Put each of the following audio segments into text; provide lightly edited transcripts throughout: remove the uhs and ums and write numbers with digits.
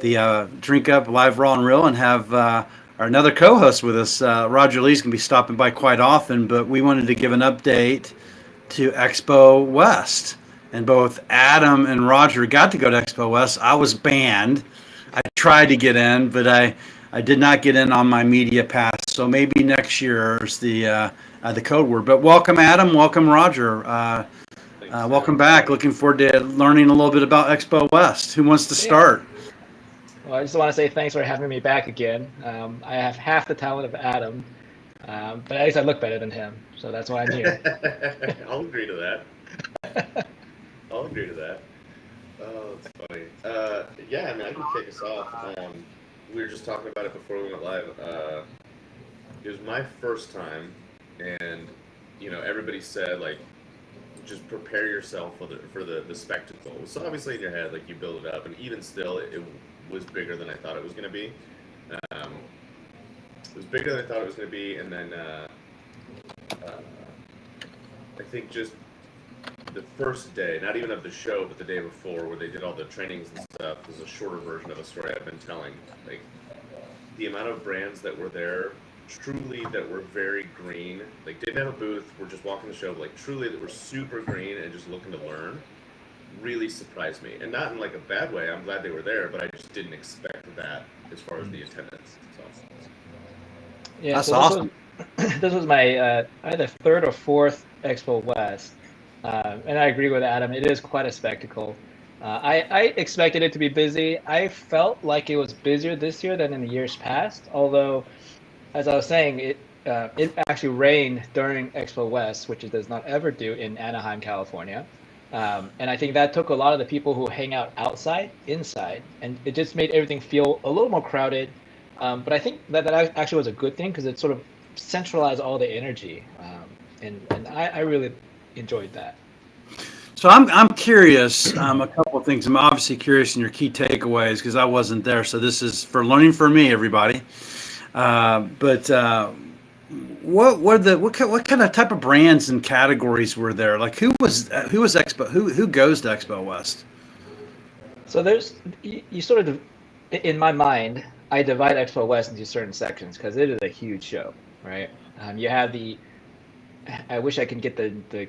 the Drink Up Live Raw and Real and have our another co-host with us. Roger Lee's going to be stopping by quite often, but we wanted to give an update to Expo West. And both Adam and Roger got to go to Expo West. I was banned. I tried to get in, but I did not get in on my media pass. So maybe next year is the code word. But welcome, Adam. Welcome, Roger. Thanks for Welcome having me. back. Looking forward to learning a little bit about Expo West. Who wants to Yeah. start? Well, I just want to say thanks for having me back again. I have half the talent of Adam, but at least I look better than him, so that's why I'm here. I'll agree to that. I'll agree to that. Oh, it's funny. Yeah, I mean, I can kick us off. We were just talking about it before we went live. It was my first time, and everybody said like, just prepare yourself for the spectacle. So obviously in your head, like you build it up, and even still, it was bigger than I thought it was going to be. Um, it was bigger than I thought it was going to be, and then uh, I think just the first day, not even of the show, but the day before, where they did all the trainings and stuff, was a shorter version of a story I've been telling. Like the amount of brands that were there, truly that were very green, like didn't have a booth, were just walking the show, but like truly that were super green and just looking to learn, really surprised me. And not in like a bad way. I'm glad they were there, but I just didn't expect that as far as the attendance. So Yeah, That's so awesome. this was my either third or fourth Expo West, and I agree with Adam. It is quite a spectacle. I expected it to be busy. I felt like it was busier this year than in the years past, although as I was saying, it actually rained during Expo West, which it does not ever do in Anaheim, California. And I think that took a lot of the people who hang out outside inside, and it just made everything feel a little more crowded. But I think that actually was a good thing because it sort of centralized all the energy, and I really enjoyed that. So I'm curious. A couple of things. I'm obviously curious in your key takeaways because I wasn't there. So this is for learning for me, everybody. But what kind of type of brands and categories were there? Like who was Expo? Who goes to Expo West? So you sort of, in my mind, I divide Expo West into certain sections because it is a huge show, right? You have I wish I could get the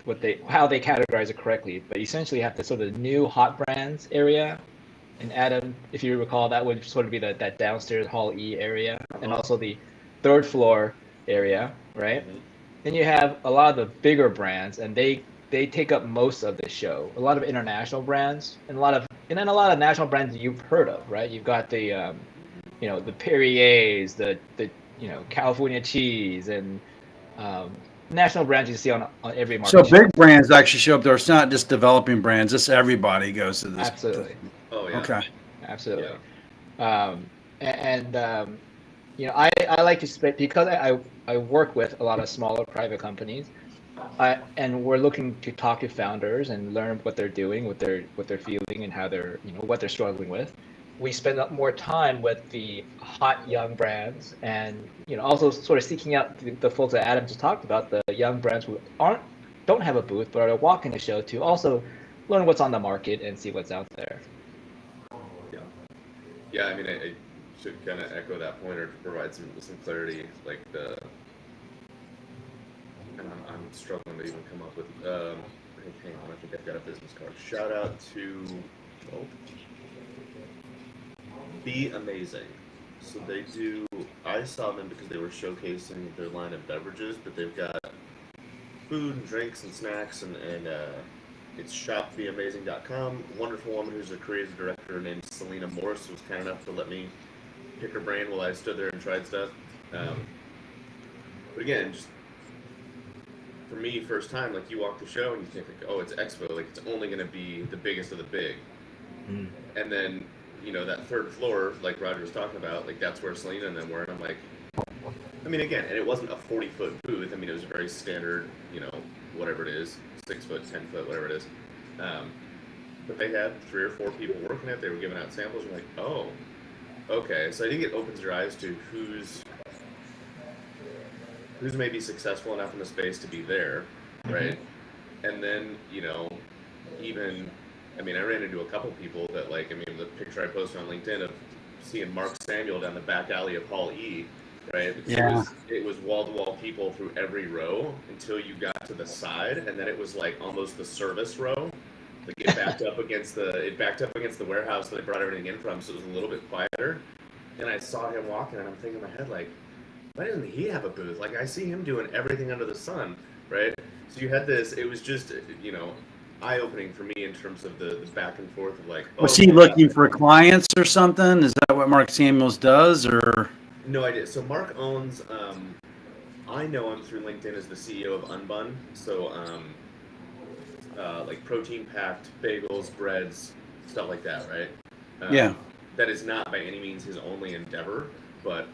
what they how they categorize it correctly, but essentially you have the sort of new hot brands area. And Adam, if you recall, that would sort of be that downstairs Hall E area, and uh-huh. also the third floor area, right? Hmm. Then you have a lot of the bigger brands, and they take up most of the show. A lot of international brands, and then a lot of national brands you've heard of, right? You've got the Perrier's, the California cheese, and um, national brands you see on every So market big show. brands actually show up there. It's not just developing brands. This everybody goes to this. Absolutely, Oh yeah, Okay. yeah. absolutely. And I like to spend because I work with a lot of smaller private companies, and we're looking to talk to founders and learn what they're doing, what they're feeling, and how what they're struggling with. We spend up more time with the hot young brands, and also sort of seeking out the folks that Adam just talked about, the young brands who don't have a booth but are walking the show to also learn what's on the market and see what's out there. Yeah. Yeah, I mean, I should kind of echo that point or to provide some clarity. Like and I'm struggling to even come up with. Hang on, I think I've got a business card. Shout out to, oh, Be Amazing. So they do. I saw them because they were showcasing their line of beverages, but they've got food and drinks and snacks and it's shopbeamazing.com. Wonderful woman who's a creative director named Selena Morse was kind enough to let me pick her brain while I stood there and tried stuff. Um, but again, just for me, first time, like you walk the show and you think like, oh, it's Expo, like it's only going to be the biggest of the big, Mm. and then that third floor, like Roger was talking about, like that's where Selena and them were, and I'm like, I mean, again, and it wasn't a 40-foot booth. I mean, it was a very standard, whatever it is, 6 foot, 10 foot, whatever it is. Um, but they had 3 or 4 people working it. They were giving out samples. I'm like, oh, okay. So I think it opens your eyes to who's maybe successful enough in the space to be there, Hmm. right? And then, even I mean, I ran into a couple people that like, I mean, the picture I posted on LinkedIn of seeing Mark Samuel down the back alley of Hall E, right? Because Yeah. it was wall to wall people through every row until you got to the side, and then it was like almost the service row. Like it backed up against the warehouse that they brought everything in from, so it was a little bit quieter. And I saw him walking, and I'm thinking in my head like, why doesn't he have a booth? Like I see him doing everything under the sun, right? So you had this. It was just eye opening for me in terms of the back and forth of like, oh, Was he okay, looking for clients or something? Is that what Mark Samuels does, or? no idea. So Mark owns. I know him through LinkedIn as the CEO of Unbun. So like protein packed bagels, breads, stuff like that, right? Yeah. That is not by any means his only endeavor, but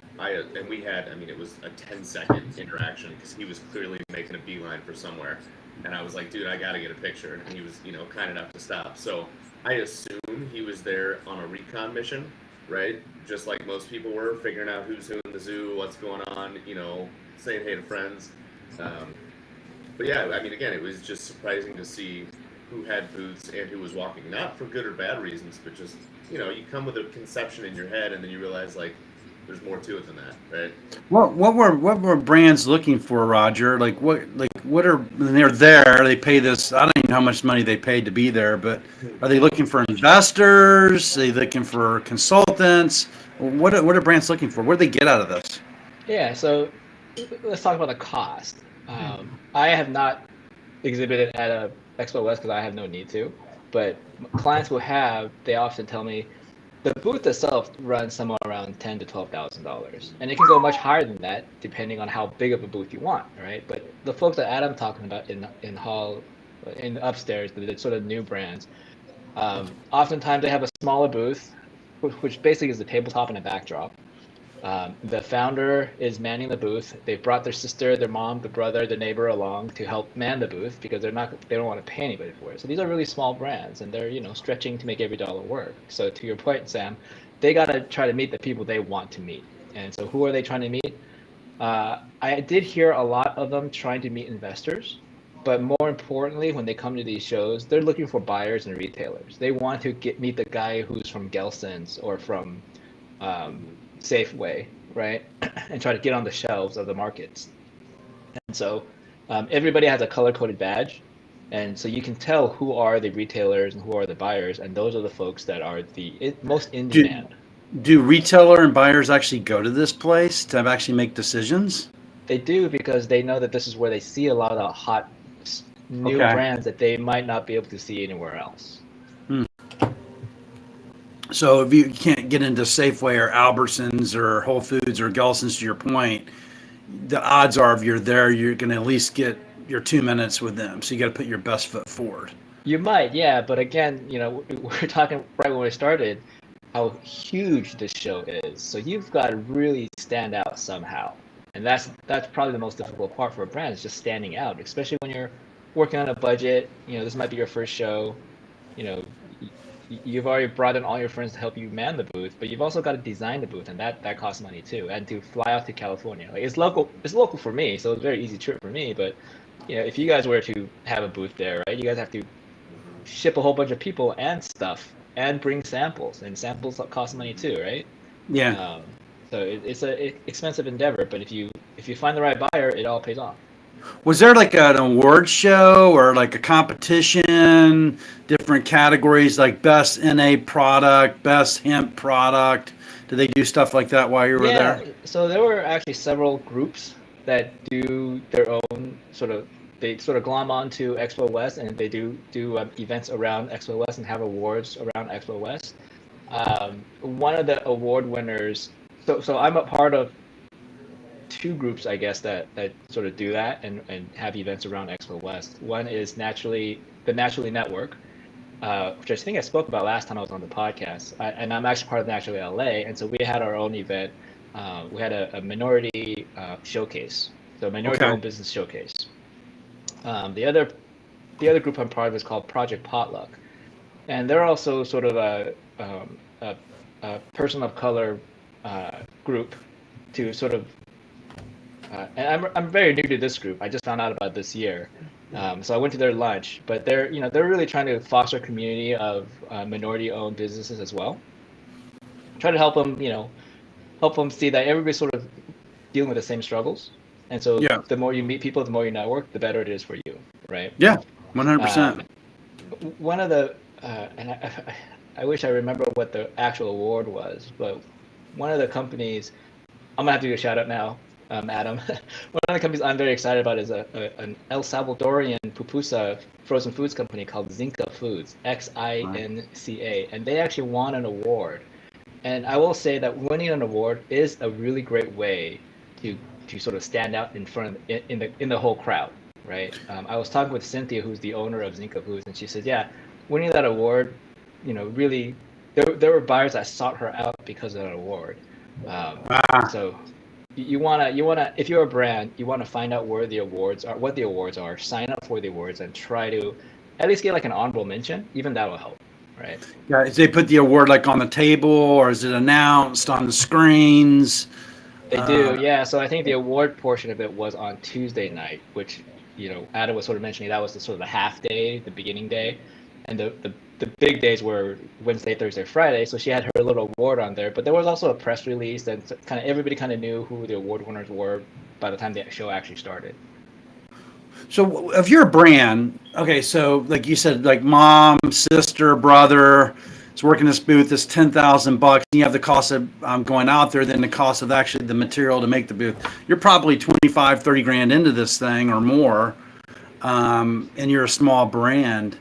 we had, I mean, it was a 10-second interaction because he was clearly making a beeline for somewhere, and I was like, dude, I gotta get a picture, and he was, kind enough to stop. So I assume he was there on a recon mission, right? Just like most people were, figuring out who's who in the zoo, what's going on, saying hey to friends. But yeah, I mean, again, it was just surprising to see who had booths and who was walking, not for good or bad reasons, but just, you come with a conception in your head and then you realize, like, there's more to it than that, right? What were brands looking for, Roger? What are when they're there? They pay this. I don't even know how much money they paid to be there, but are they looking for investors? Are they looking for consultants? What are brands looking for? What do they get out of this? Yeah, so let's talk about the cost. I have not exhibited at a Expo West because I have no need to, but clients who have, they often tell me the booth itself runs somewhere around $10,000 to $12,000, and it can go much higher than that depending on how big of a booth you want, right? But the folks that Adam's talking about in hall, in upstairs, the sort of new brands, oftentimes they have a smaller booth, which basically is the tabletop and a backdrop. The founder is manning the booth. They brought their sister, their mom, the brother, the neighbor along to help man the booth because they don't want to pay anybody for it. So these are really small brands, and they're stretching to make every dollar work. So to your point, Sam, they got to try to meet the people they want to meet. And so who are they trying to meet? I did hear a lot of them trying to meet investors, but more importantly, when they come to these shows, they're looking for buyers and retailers. They want to meet the guy who's from Gelson's or from Safeway, right? And try to get on the shelves of the markets. And so everybody has a color-coded badge. And so you can tell who are the retailers and who are the buyers. And those are the folks that are the most in Do, demand. do retailer and buyers actually go to this place to actually make decisions? They do because they know that this is where they see a lot of the hot new Okay. brands that they might not be able to see anywhere else. So if you can't get into Safeway or Albertsons or Whole Foods or Gelson's, to your point, the odds are if you're there, you're going to at least get your 2 minutes with them. So you got to put your best foot forward. You might, yeah, but again, we're talking right when we started how huge this show is. So you've got to really stand out somehow. And that's probably the most difficult part for a brand is just standing out, especially when you're working on a budget. This might be your first show. You've already brought in all your friends to help you man the booth, but you've also got to design the booth, and that costs money too. And to fly out to California, like it's local for me, so it's a very easy trip for me. But if you guys were to have a booth there, right, you guys have to ship a whole bunch of people and stuff, and bring samples, and samples cost money too, right? Yeah. So it's a expensive endeavor, but if you find the right buyer, it all pays off. Was there like an award show or like a competition, different categories like best NA product, best hemp product? Do they do stuff like that while you were there? So there were actually several groups that do their own they sort of glom onto Expo West, and they do events around Expo West and have awards around Expo West. One of the award winners, so I'm a part of two groups, I guess, that sort of do that and have events around Expo West. One is the Naturally Network, which I think I spoke about last time I was on the podcast. And I'm actually part of Naturally LA, and so we had our own event. We had a minority showcase, so minority-owned business showcase. The other group I'm part of is called Project Potluck, and they're also sort of a person of color group to sort of. And I'm very new to this group. I just found out about this year, So I went to their lunch, but they're really trying to foster a community of minority-owned businesses as well. Try to help them see that everybody's sort of dealing with the same struggles, and so Yeah. the more you meet people, the more you network, the better it is for you, right? Yeah. 100%. One of the and I wish I remember what the actual award was, but one of the companies I'm gonna have to do a shout out now, Adam. One of the companies I'm very excited about is an El Salvadorian pupusa frozen foods company called Zinca Foods, Xinca, and they actually won an award. And I will say that winning an award is a really great way to sort of stand out in front of, in the whole crowd, right? I was talking with Cynthia, who's the owner of Zinca Foods, and she said, yeah, winning that award, really, there were buyers that sought her out because of that award. So you wanna if you're a brand, you wanna find out where the awards are, what the awards are, sign up for the awards, and try to at least get like an honorable mention. Even that will help, right? Yeah. Is they put the award like on the table, or is it announced on the screens? They do, yeah. So I think the award portion of it was on Tuesday night, which Adam was sort of mentioning that was the sort of the half day, the beginning day, and the big days were Wednesday, Thursday, Friday. So she had her little award on there, but there was also a press release, and kind of everybody kind of knew who the award winners were by the time the show actually started. So if you're a brand, okay, so like you said, like mom, sister, brother is working this booth, it's $10,000. You have the cost of going out there, then the cost of actually the material to make the booth. You're probably 25, 30 grand into this thing or more, and you're a small brand.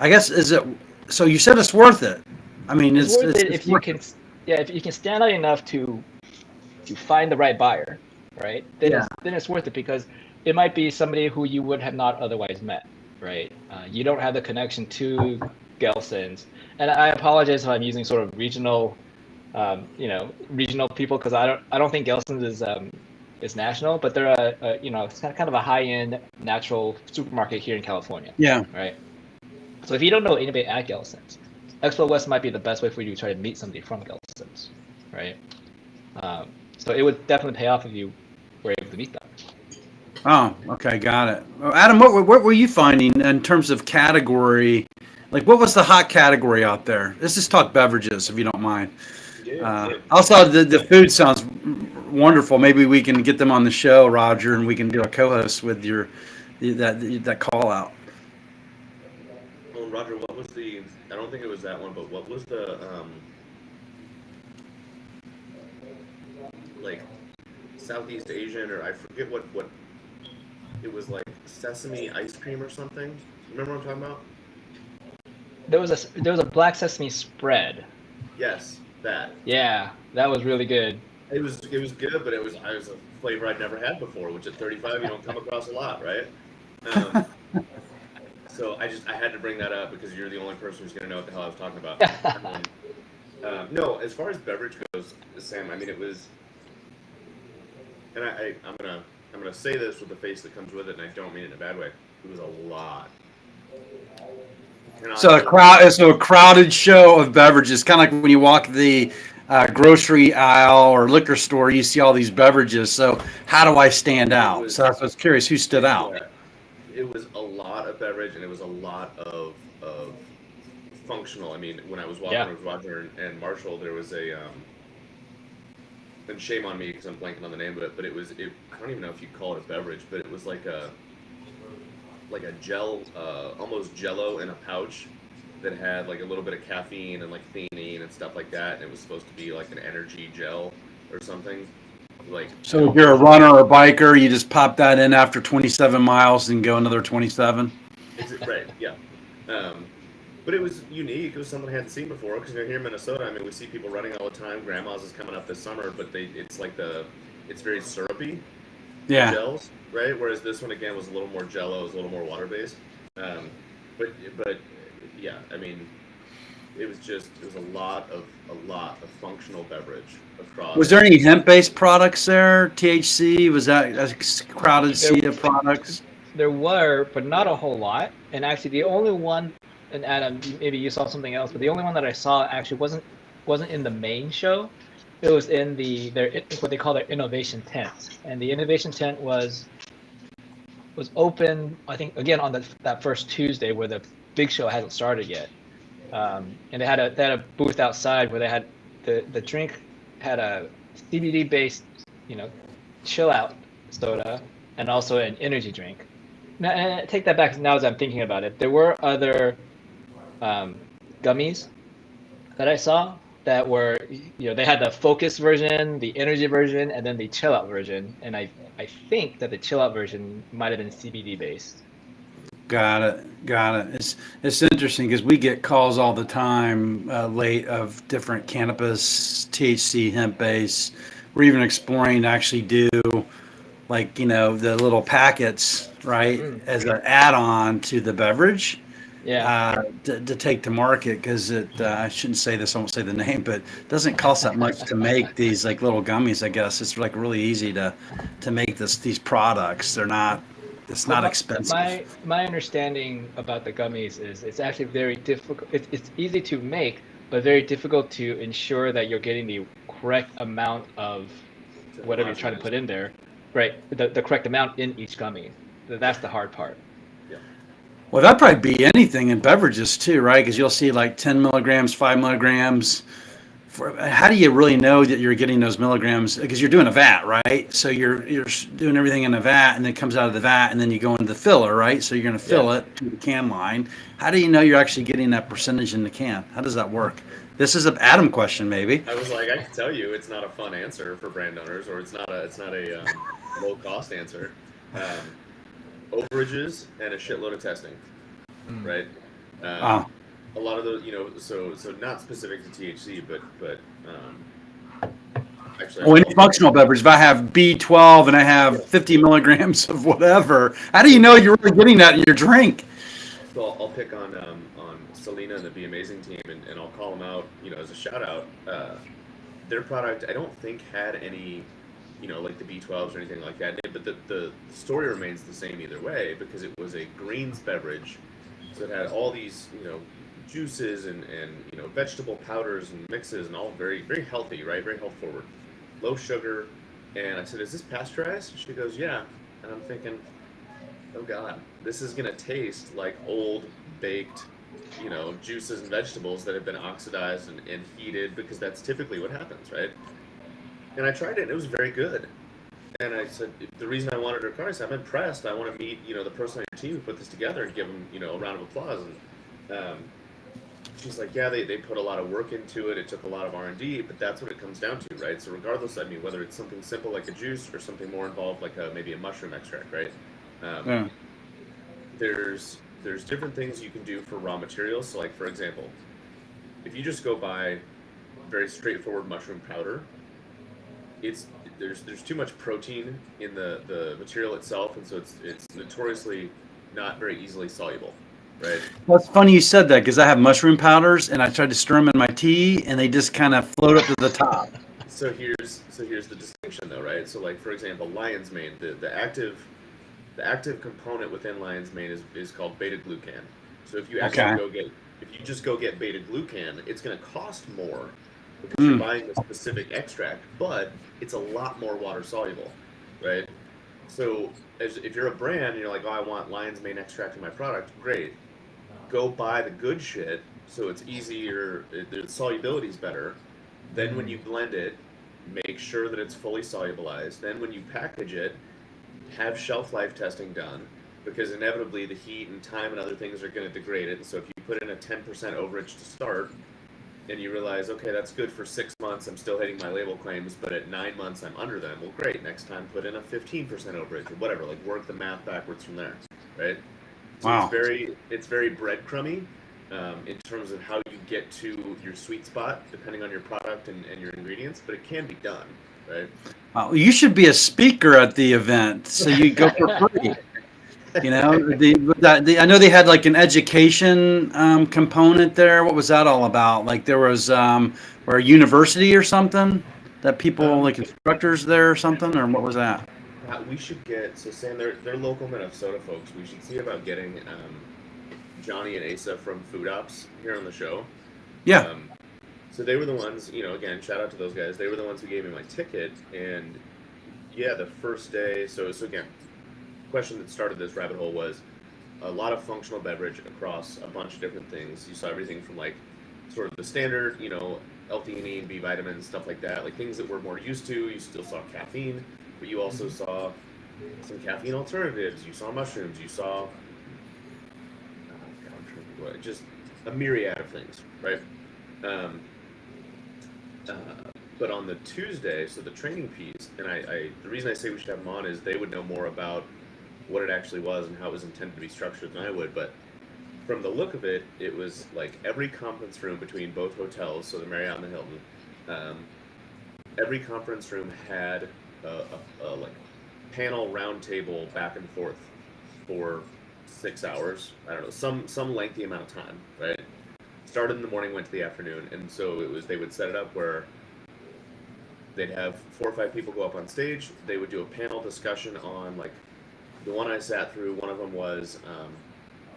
I guess is it? So you said it's worth it. I mean, It's worth it it's if you can, yeah, if you can stand out enough to find the right buyer, right? Then it's worth it because it might be somebody who you would have not otherwise met, right? You don't have the connection to Gelson's, and I apologize if I'm using sort of regional, regional people because I don't think Gelson's is national, but they're it's kind of a high-end natural supermarket here in California. Yeah. Right. So if you don't know anybody at Gelson's, Expo West might be the best way for you to try to meet somebody from Gelson's, right? So it would definitely pay off if you were able to meet them. Oh, okay, got it. Adam, what were you finding in terms of category? Like, what was the hot category out there? Let's just talk beverages, if you don't mind. Also, the food sounds wonderful. Maybe we can get them on the show, Roger, and we can do a co-host with that call out. Well, Roger, what was the? I don't think it was that one, but what was the like Southeast Asian, or I forget what it was, like sesame ice cream or something? Remember what I'm talking about? There was a black sesame spread. Yes, that. Yeah, that was really good. It was good, but it was a flavor I'd never had before, which at 35 you don't come across a lot, right? So I had to bring that up because you're the only person who's gonna know what the hell I was talking about. No, as far as beverage goes, Sam, I mean it was, and I'm gonna say this with the face that comes with it, and I don't mean it in a bad way. It was a lot. So a crowded show of beverages, kind of like when you walk the grocery aisle or liquor store, you see all these beverages. So how do I stand out? So I was curious who stood out. It was a lot of beverage, and it was a lot of functional. I mean, when I was walking with Roger and Marshall, there was a and shame on me because I'm blanking on the name of it, but I don't even know if you'd call it a beverage, but it was like a gel, almost Jello in a pouch that had like a little bit of caffeine and like theanine and stuff like that, and it was supposed to be like an energy gel or something. So if you're a runner or a biker, you just pop that in after 27 miles and go another 27. Right, yeah. But it was unique. It was something I hadn't seen before because here in Minnesota, I mean, we see people running all the time. Grandma's is coming up this summer, but it's very syrupy. Yeah. Gels, right? Whereas this one again was a little more Jello, it was a little more water based. But yeah, I mean, it was a lot of functional beverage across. Was there any hemp-based products there? THC, was that a crowded sea of products? There were, but not a whole lot. And actually, the only one, and Adam, maybe you saw something else, but the only one that I saw actually wasn't in the main show. It was in their what they call their innovation tent, and the innovation tent was was open, I think, again on that first Tuesday where the big show hadn't started yet. And they had a booth outside where they had the drink had a CBD based, you know, chill out soda and also an energy drink. Now, and I take that back now as I'm thinking about it. There were other um, gummies that I saw that were, they had the focus version, the energy version, and then the chill out version. And I think that the chill out version might have been CBD based. Got it. Got it. It's interesting because we get calls all the time late of different cannabis, THC, hemp base. We're even exploring to actually do like the little packets, right, Mm, as an add-on to the beverage yeah. to take to market because I shouldn't say this, I won't say the name, but it doesn't cost that much to make these like little gummies. I guess it's like really easy to make these products. It's Well, not my, expensive. my understanding about the gummies is it's actually very difficult. It's easy to make, but very difficult to ensure that you're getting the correct amount of To whatever you're trying to homogenize. put in there, right? The correct amount in each gummy. That's the hard part. Yeah. Well, that'd probably be anything in beverages too, right? Because you'll see like 10 milligrams, 5 milligrams. How do you really know that you're getting those milligrams? Because you're doing a vat, right? So you're doing everything in a vat, and then it comes out of the vat, and then you go into the filler, right? So you're going to Yeah. fill it to the can line. How do you know you're actually getting that percentage in the can? How does that work? This is an Adam question, maybe. I was like, I can tell you, it's not a fun answer for brand owners, or it's not a low cost answer. Overages and a shitload of testing, Mm. right? Oh, A lot of those, so not specific to THC, but actually, well, any functional beverage. If I have B12 and I yeah. have 50 milligrams of whatever, how do you know you're really getting that in your drink? So I'll pick on Selena and the Be Amazing team, and I'll call them out, as a shout out. Their product, I don't think had any, like the B12s or anything like that. But the story remains the same either way because it was a greens beverage, so it had all these, juices and vegetable powders and mixes and all very very healthy, right? Very health forward, low sugar. And I said, "Is this pasteurized?" She goes, "Yeah." And I'm thinking, oh god, this is gonna taste like old baked, juices and vegetables that have been oxidized and heated because that's typically what happens, right? And I tried it and it was very good. And I said, the reason I wanted her car is I'm impressed. I want to meet, the person on your team who put this together and give them, a round of applause. And she's like, yeah, they put a lot of work into it. It took a lot of R&D, but that's what it comes down to, right? So regardless, I mean, whether it's something simple like a juice or something more involved like maybe a mushroom extract, right? Um, Yeah. there's different things you can do for raw materials. So like for example, if you just go buy very straightforward mushroom powder, it's there's too much protein in the material itself, and so it's notoriously not very easily soluble, right? Well, it's funny you said that because I have mushroom powders and I tried to stir them in my tea and they just kind of float up to the top. So here's the distinction though, right? So like for example, lion's mane, the active component within lion's mane is called beta glucan. So if you actually Okay. if you just go get beta glucan, it's going to cost more because you're Mm. buying a specific extract, but it's a lot more water soluble, right? So if you're a brand and you're like, oh, I want lion's mane extract in my product, great. Go buy the good shit so it's easier, the solubility is better. Then when you blend it, make sure that it's fully solubilized. Then when you package it, have shelf life testing done because inevitably the heat and time and other things are going to degrade it. And so if you put in a 10% overage to start and you realize, okay, that's good for 6 months, I'm still hitting my label claims, but at 9 months I'm under them. Well, great. Next time put in a 15% overage or whatever. Like work the math backwards from there, right? So Wow. it's very breadcrumby in terms of how you get to your sweet spot depending on your product and your ingredients, but it can be done, right? You should be a speaker at the event so you go for free. I know they had like an education component there. What was that all about? Like there was or a university or something that people Um, like instructors there or something, or what was that? We should get so Sam. They're local Minnesota folks. We should see about getting Johnny and Asa from Food Ops here on the show. Yeah. Um, so they were the ones, again, shout out to those guys. They were the ones who gave me my ticket, and yeah, the first day. So again, question that started this rabbit hole was a lot of functional beverage across a bunch of different things. You saw everything from like sort of the standard, L-theanine, B vitamins, stuff like that, like things that we're more used to. You still saw caffeine, but you also saw some caffeine alternatives. You saw mushrooms. You saw just a myriad of things, right? But on the Tuesday, so the training piece, and the reason I say we should have them on is they would know more about what it actually was and how it was intended to be structured than I would. But from the look of it, it was like every conference room between both hotels, so the Marriott and the Hilton, every conference room had a like panel round table back and forth for 6 hours. I don't know, some lengthy amount of time, right? Started in the morning, went to the afternoon, and so they would set it up where they'd have 4 or 5 people go up on stage. They would do a panel discussion on, like, the one I sat through, one of them was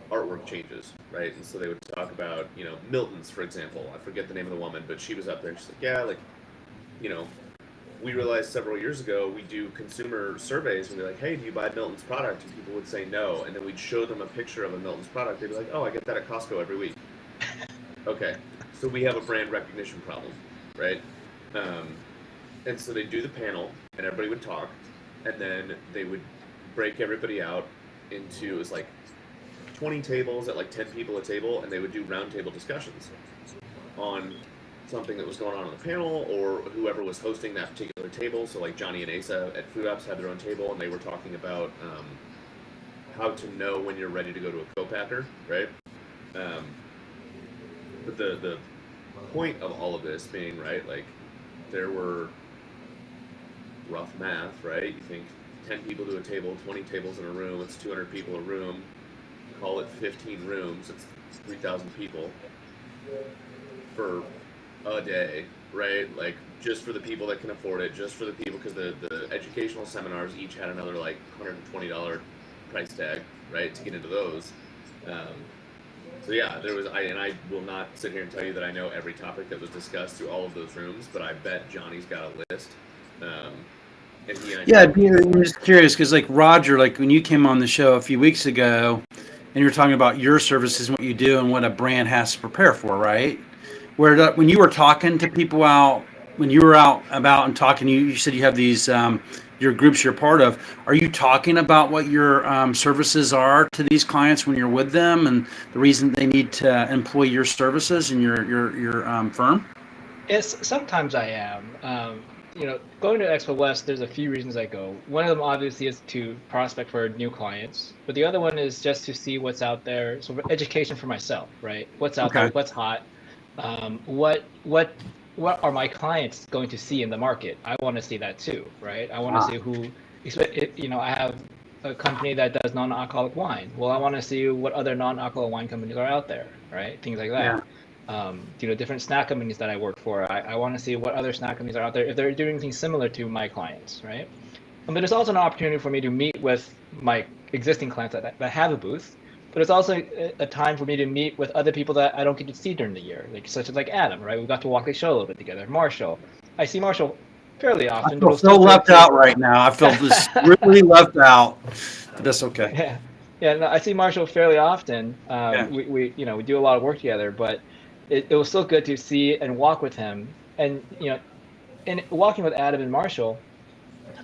artwork changes, right? And so they would talk about, Milton's, for example. I forget the name of the woman, but she was up there and she's like, yeah, like, we realized several years ago we do consumer surveys and we're like, hey, do you buy Milton's product? And people would say no. And then we'd show them a picture of a Milton's product. They'd be like, oh, I get that at Costco every week. Okay, so we have a brand recognition problem, right? And so they'd do the panel and everybody would talk, and then they would break everybody out into, it was like 20 tables at like 10 people a table, and they would do round table discussions on something that was going on the panel or whoever was hosting that particular table. So like Johnny and Asa at Food Ops had their own table, and they were talking about how to know when you're ready to go to a co-packer, right? But the point of all of this being, right, like there were rough math, right? You think 10 people to a table, 20 tables in a room, it's 200 people a room, call it 15 rooms, it's 3,000 people for a day, right? Like just for the people that can afford it, just for the people, because the educational seminars each had another like $120 price tag, right, to get into those. So yeah, there was, I will not sit here and tell you that I know every topic that was discussed through all of those rooms, but I bet Johnny's got a list. I'm just curious because like Roger, like when you came on the show a few weeks ago, and you were talking about your services and what you do and what a brand has to prepare for, right? When you were talking to people when you were out about and talking, you said you have these your groups you're part of. Are you talking about what your services are to these clients when you're with them and the reason they need to employ your services in your firm? Yes, sometimes I am. Going to Expo West, there's a few reasons I go. One of them obviously is to prospect for new clients, but the other one is just to see what's out there. So education for myself, right? What's out there? What's hot? What are my clients going to see in the market? I want to see that too, right? I want to see who. I have a company that does non-alcoholic wine. Well, I want to see what other non-alcoholic wine companies are out there, right? Things like that. Yeah. Different snack companies that I work for. I want to see what other snack companies are out there if they're doing things similar to my clients, right? But it's also an opportunity for me to meet with my existing clients that have a booth. But it's also a time for me to meet with other people that I don't get to see during the year, such as like Adam, right? We got to walk the show a little bit together. Marshall, I see Marshall fairly often. I feel so left out right now. I feel just really left out. But that's okay. Yeah. No, I see Marshall fairly often. We do a lot of work together, but it was still good to see and walk with him. And in walking with Adam and Marshall,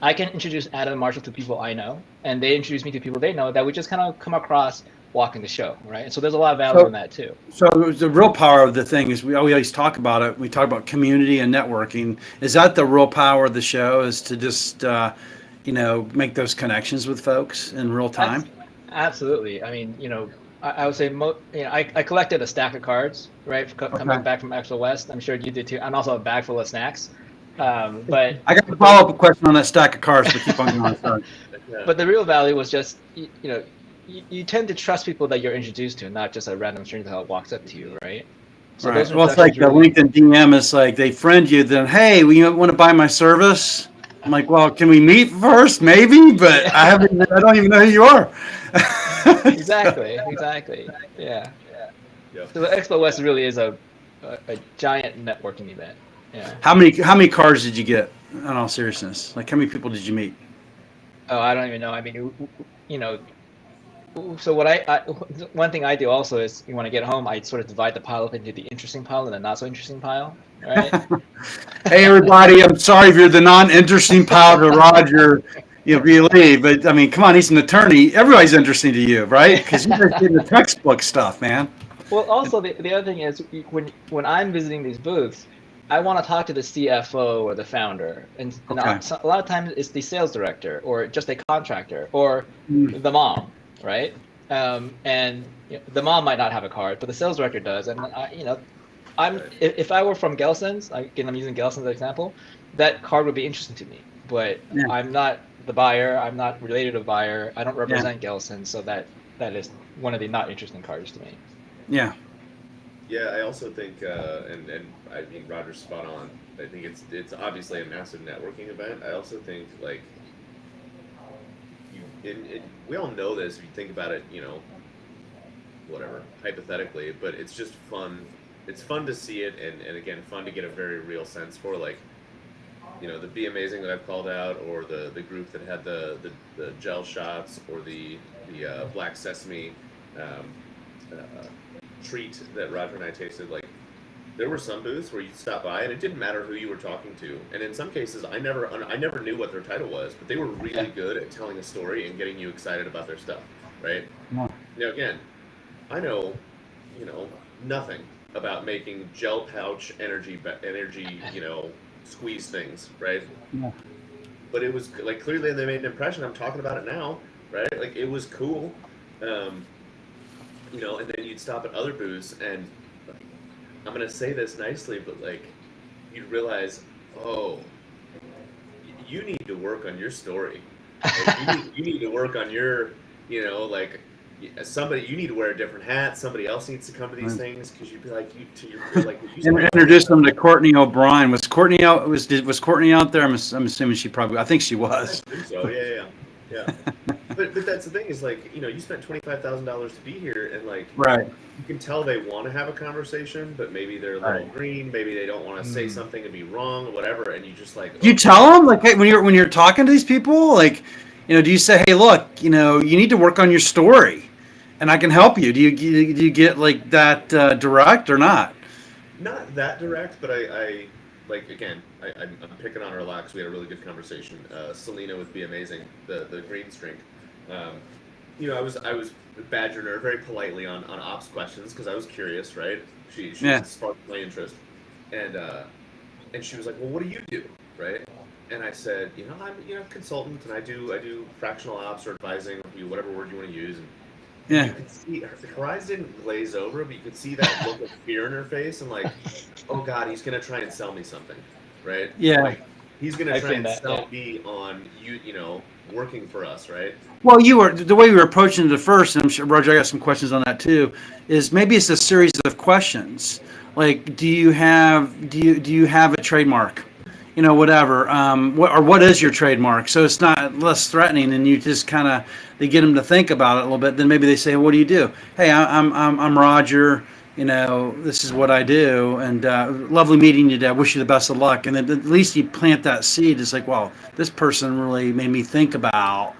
I can introduce Adam and Marshall to people I know, and they introduce me to people they know that we just kind of come across walking the show, right? And so there's a lot of value in that too. So the real power of the thing is we always talk about it. We talk about community and networking. Is that the real power of the show? Is to just make those connections with folks in real time? Absolutely. I mean, I would say I collected a stack of cards, right? Coming back from Expo West. I'm sure you did too, and also a bag full of snacks. But I got a follow-up question on that stack of cards, but keep on going. Sorry. But the real value was just you tend to trust people that you're introduced to, not just a random stranger that walks up to you, right? So right. Well, it's like the LinkedIn DM. It's like they friend you, then hey, you want to buy my service? I'm like, well, can we meet first? Maybe, but I don't even know who you are. Exactly. Yeah. So the Expo West really is a giant networking event. Yeah. How many cards did you get? In all seriousness, like how many people did you meet? Oh, I don't even know. I mean, you know, so what one thing I do also is when I get home, I sort of divide the pile up into the interesting pile and the not so interesting pile, right? Hey, everybody, I'm sorry if you're the non-interesting pile to Roger, if you leave, but I mean, come on, he's an attorney. Everybody's interesting to you, right? Because you're just getting the textbook stuff, man. Well, also the other thing is when I'm visiting these booths, I want to talk to the CFO or the founder, and Okay. a lot of times it's the sales director or just a contractor or Mm. the mom, right? And the mom might not have a card, but the sales director does. And if I were from Gelson's, again, I'm using Gelson's as an example, that card would be interesting to me. But Yeah. I'm not the buyer. I'm not related to the buyer. I don't Yeah. represent Gelson, so that is one of the not interesting cards to me. Yeah. Yeah, I also think, and I mean Roger's spot on. I think it's obviously a massive networking event. I also think like we all know this if you think about it, whatever hypothetically, but it's just fun. It's fun to see it, and again, fun to get a very real sense for like, the Be Amazing that I've called out, or the group that had the gel shots, or the Black Sesame treat that Roger and I tasted. Like, there were some booths where you'd stop by and it didn't matter who you were talking to, and in some cases I never knew what their title was, but they were really good at telling a story and getting you excited about their stuff, right? Yeah. Again, I know nothing about making gel pouch energy squeeze things, right? Yeah. But it was like, clearly they made an impression. I'm talking about it now, right? Like, it was cool. And then you'd stop at other booths, and like, I'm gonna say this nicely, but like, you'd realize, oh, you need to work on your story. Like, you need to work on your, like, you need to wear a different hat. Somebody else needs to come to these things, because you'd be like, Introduce them to Courtney O'Brien. Was Courtney out? Was Courtney out there? I'm assuming she probably. I think she was. I think so. Yeah. But that's the thing, is like, you spent $25,000 to be here, and like, Right. you can tell they want to have a conversation, but maybe they're a little Right. green. Maybe they don't want to say something and be wrong or whatever. And you just like, You tell them, like, hey, when you're talking to these people, like, do you say, hey, look, you need to work on your story, and I can help you. Do you get like that direct or not? not that direct, but I like, again, I'm picking on her a lot because we had a really good conversation. Selena with Be Amazing, the green string. I was badgering her very politely on ops questions, because I was curious, right? She sparked my interest, and she was like, well, what do you do, right? And I said, I'm a consultant, and I do fractional ops or advising, whatever word you want to use. And Yeah. you could see her eyes didn't glaze over, but you could see that look of fear in her face, and like, oh God, he's gonna try and sell me something, right? Yeah. Like, he's gonna try and sell yeah. me on working for us, right? Well, the way you were approaching it at first, and I'm sure Roger, I got some questions on that too. Is maybe it's a series of questions, like, do you have a trademark? Whatever. What is your trademark? So it's not less threatening, and you just kind of, they get them to think about it a little bit. Then maybe they say, what do you do? Hey, I'm Roger. This is what I do, and lovely meeting you, Dad. Wish you the best of luck. And then at least you plant that seed. It's like, well, this person really made me think about,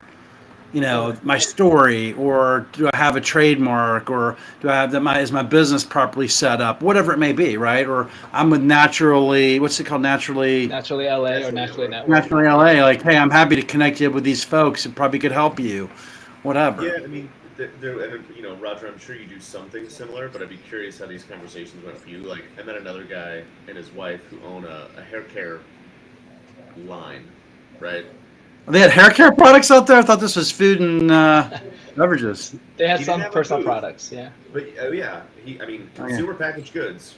my story, or do I have a trademark, or do I have that? Is my business properly set up? Whatever it may be, right? Or I'm with Naturally, what's it called? Naturally LA or Naturally Network. Naturally LA. Like, hey, I'm happy to connect you with these folks. It probably could help you. Whatever. Yeah, I mean, Roger, I'm sure you do something similar, but I'd be curious how these conversations went for you. Like, I met another guy and his wife who own a hair care line, right? They had hair care products out there. I thought this was food and beverages. They had He some didn't have a personal booth. products, yeah. But consumer packaged goods,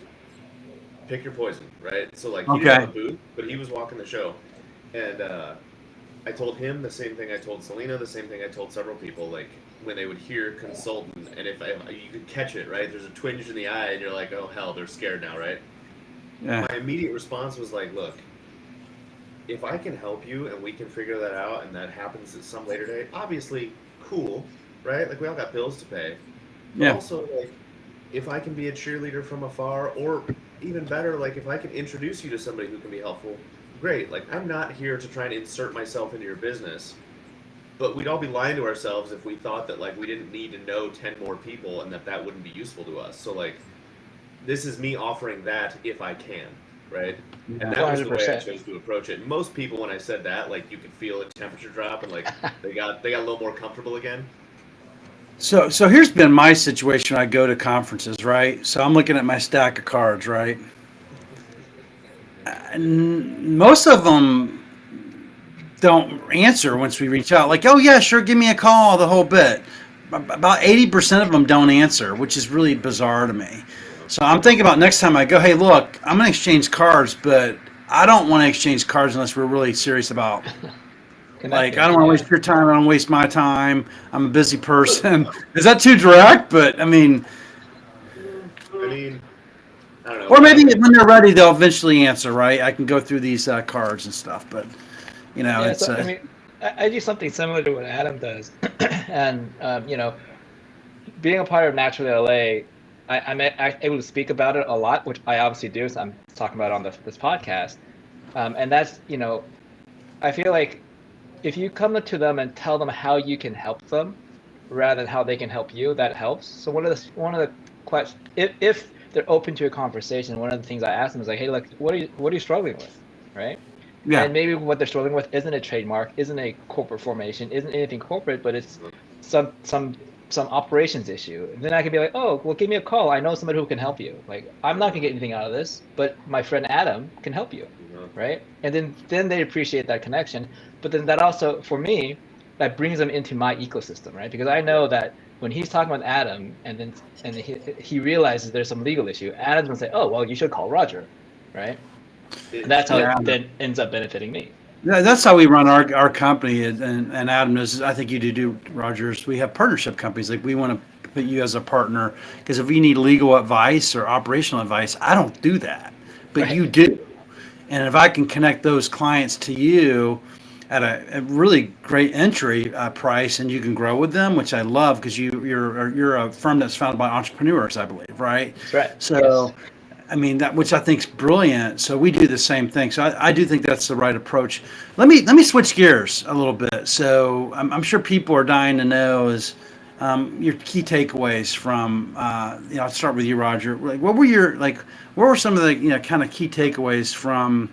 pick your poison, right? So like, he didn't have a booth, but he was walking the show, and I told him the same thing I told Selena, the same thing I told several people. Like, when they would hear consultant, and if you could catch it, right? There's a twinge in the eye, and you're like, oh hell, they're scared now, right? Yeah. My immediate response was like, look, if I can help you and we can figure that out, and that happens at some later date, obviously, cool, right? Like, we all got bills to pay. But Yeah. also, like, if I can be a cheerleader from afar, or even better, like, if I can introduce you to somebody who can be helpful, great. Like, I'm not here to try and insert myself into your business. But we'd all be lying to ourselves if we thought that like we didn't need to know 10 more people and that wouldn't be useful to us. So like this is me offering that if I can, right? And that was the way I 100%. chose to approach it. Most people, when I said that, like you could feel a temperature drop and like they got a little more comfortable again. So here's been my situation. I go to conferences, right? So I'm looking at my stack of cards, right? And most of them don't answer once we reach out. Like, oh yeah, sure, give me a call, the whole bit. About 80% of them don't answer, which is really bizarre to me. So I'm thinking about next time I go, hey, look, I'm gonna exchange cards, but I don't want to exchange cards unless we're really serious about. Like, I Connecting. don't want to Yeah. waste your time. I don't waste my time. I'm a busy person. Is that too direct? But I mean, I mean, I don't or know. maybe when they're ready, they'll eventually answer, right? I can go through these cards and stuff, but Yeah. it's So I mean, I do something similar to what Adam does, and being a part of Naturally LA, I'm able to speak about it a lot, which I obviously do. So I'm talking about it on this podcast, and that's I feel like if you come to them and tell them how you can help them rather than how they can help you, that helps. So one of the questions, if they're open to a conversation, one of the things I ask them is like, hey, look, what are you struggling with, right? yeah, And maybe what they're struggling with isn't a trademark, isn't a corporate formation, isn't anything corporate, but it's some some some operations issue. And then I could be like, oh, well, give me a call. I know somebody who can help you. Like, I'm not gonna get anything out of this, but my friend Adam can help you, right? And then they appreciate that connection. But then that also, for me, that brings them into my ecosystem, right? Because I know that when he's talking with Adam, and he realizes there's some legal issue, Adam's gonna say, oh, well, you should call Roger, right? And that's how yeah. it then ends up benefiting me. That's how we run our company, and Adam knows. I think you do, Rogers. We have partnership companies. Like, we want to put you as a partner because if you need legal advice or operational advice, I don't do that, but Right. you do. And if I can connect those clients to you at a really great entry price, and you can grow with them, which I love because you're a firm that's founded by entrepreneurs, I believe, right? That's right. Yes. So I mean, that, which I think is brilliant. So we do the same thing. So I do think that's the right approach. Let me switch gears a little bit. So I'm sure people are dying to know is your key takeaways from. I'll start with you, Roger. Like, what were some of the kind of key takeaways from?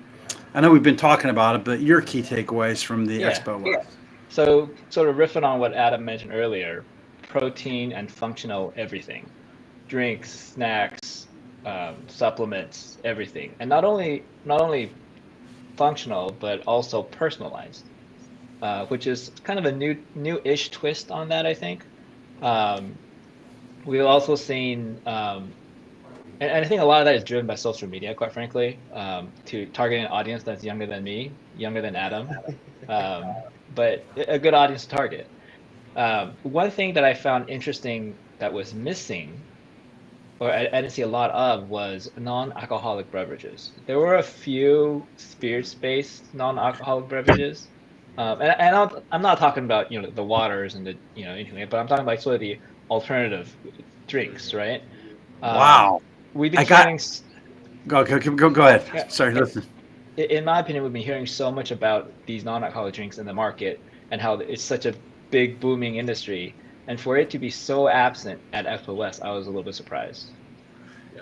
I know we've been talking about it, but your key takeaways from the Yeah. Expo West. So sort of riffing on what Adam mentioned earlier, protein and functional everything, drinks, snacks, supplements, everything, and not only functional but also personalized, which is kind of a new-ish twist on that, I think. Um, we've also seen, and I think a lot of that is driven by social media, quite frankly, to targeting an audience that's younger than me, younger than Adam, um, but a good audience to target. One thing that I found interesting that was missing, or I didn't see a lot of, was non-alcoholic beverages. There were a few spirits-based non-alcoholic beverages, and I'm not talking about the waters and the anything like that, but I'm talking about sort of the alternative drinks, right? Um, Wow. we've been I got hearing, go ahead. yeah, Sorry, listen. in my opinion, we've been hearing so much about these non-alcoholic drinks in the market and how it's such a big booming industry. And for it to be so absent at Expo West, I was a little bit surprised.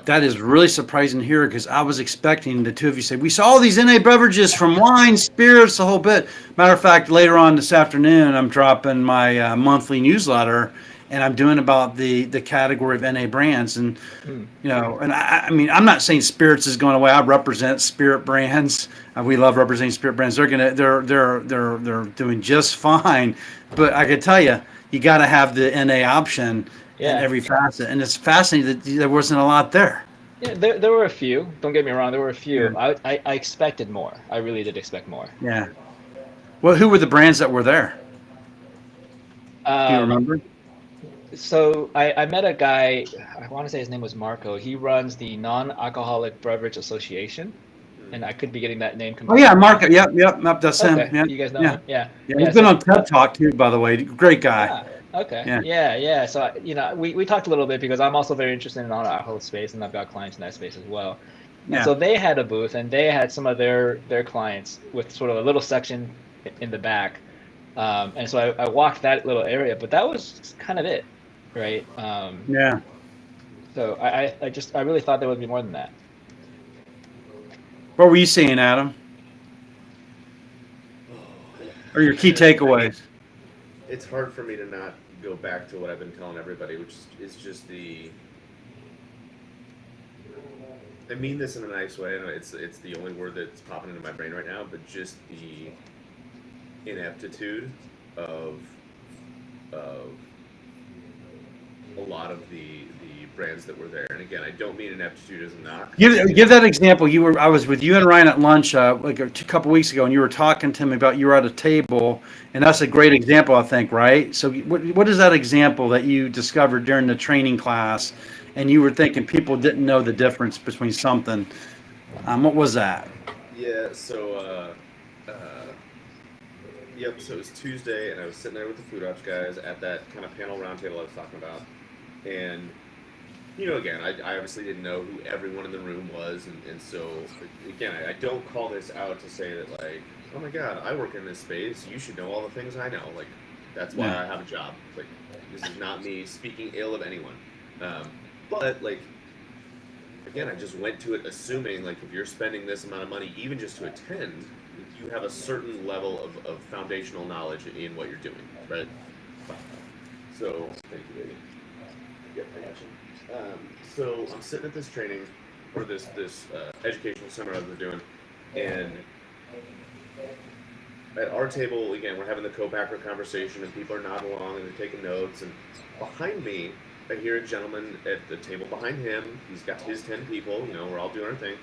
That is really surprising to hear because I was expecting the two of you say, we saw all these NA beverages from wine, spirits, the whole bit. Matter of fact, later on this afternoon, I'm dropping my monthly newsletter and I'm doing about the category of NA brands. And, Hmm. and I mean, I'm not saying spirits is going away. I represent spirit brands. We love representing spirit brands. They're doing just fine. But I can tell you, you got to have the NA option in Yeah, every facet. And it's fascinating that there wasn't a lot there. yeah. There were a few. Don't get me wrong. There were a Yeah. few. I expected more. I really did expect more. Yeah. Well, who were the brands that were there? Do you Um, remember? so I met a guy. I want to say his name was Marco. He runs the Non-Alcoholic Beverage Association, and I could be getting that name Oh yeah, completely Mark. wrong. Yep, that's him. Okay, Yeah, you guys know yeah, him? Yeah, yeah. yeah. He's been So on TED Talk too, by the way. Great guy. ah, okay, Yeah, yeah, yeah. So we talked a little bit because I'm also very interested in non-alcoholic space, and I've got clients in that space as well. And yeah. so they had a booth, and they had some of their clients with sort of a little section in the back And so I walked that little area, but that was kind of it, right? Yeah. So I really thought there would be more than that. What were you seeing, Adam? Or your key takeaways? It's hard for me to not go back to what I've been telling everybody, which is just the. I mean this in a nice way. I know it's the only word that's popping into my brain right now, but just the ineptitude of a lot of the brands that were there. And again, I don't mean ineptitude as a knock. Give that example. I was with you and Ryan at lunch like a couple weeks ago, and you were talking to me about you were at a table, and that's a great example, I think, right? So what is that example that you discovered during the training class, and you were thinking people didn't know the difference between something? What was that? Yeah. So. Yep, so it was Tuesday, and I was sitting there with the Food Ops guys at that kind of panel roundtable I was talking about. And, again, I obviously didn't know who everyone in the room was. And so, again, I don't call this out to say that, like, oh my God, I work in this space. You should know all the things I know. Like, that's why I have a job. Like, this is not me speaking ill of anyone. But, like, again, I just went to it assuming, like, if you're spending this amount of money, even just to attend, you have a certain level of foundational knowledge in what you're doing, right? So, thank you, baby. Yep, I got you. So I'm sitting at this training, or this educational seminar that we're doing, and at our table, again, we're having the co-packer conversation, and people are nodding along, and they're taking notes, and behind me, I hear a gentleman at the table behind him. He's got his 10 people, we're all doing our thing.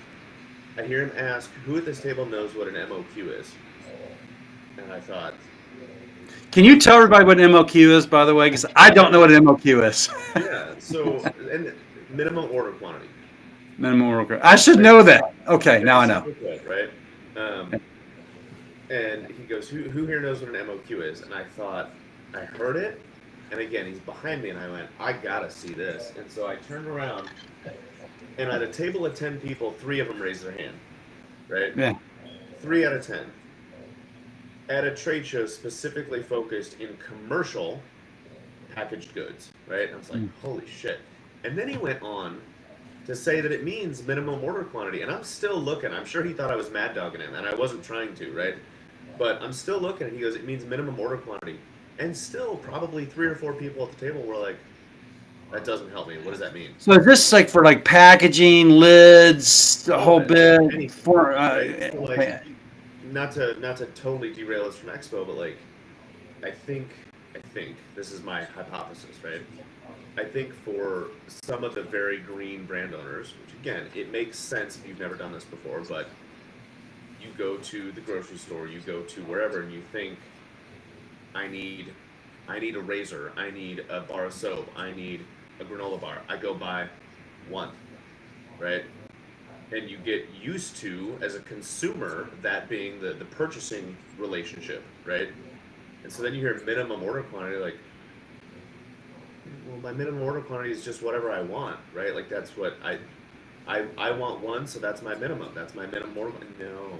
I hear him ask, who at this table knows what an MOQ is? And I thought... Can you tell everybody what an MOQ is, by the way? Because I don't know what an MOQ is. Yeah, so, and minimum order quantity. Minimum order quantity. I should know that. Okay, now I know. Good, right? And he goes, who here knows what an MOQ is? And I thought, I heard it, and again, he's behind me, and I went, I gotta see this. And so I turned around, and at a table of 10 people, 3 of them raised their hand, right? Yeah. 3 out of 10. At a trade show specifically focused in commercial packaged goods, right? And I was like, holy shit. And then he went on to say that it means minimum order quantity. And I'm still looking. I'm sure he thought I was mad dogging him, and I wasn't trying to, right? But I'm still looking, and he goes, it means minimum order quantity. And still probably 3 or 4 people at the table were like, that doesn't help me. What does that mean? So is this like for like packaging, lids, the whole bit? Anything, For right? So, like, not to totally derail us from Expo, but like, I think this is my hypothesis, right? I think for some of the very green brand owners, which again, it makes sense if you've never done this before, but you go to the grocery store, you go to wherever, and you think, I need a razor, I need a bar of soap, I need a granola bar. I go buy one, right? And you get used to, as a consumer, that being the purchasing relationship, right? And so then you hear minimum order quantity, like, well, my minimum order quantity is just whatever I want, right? Like, that's what I want one, so that's my minimum. That's my minimum order. No,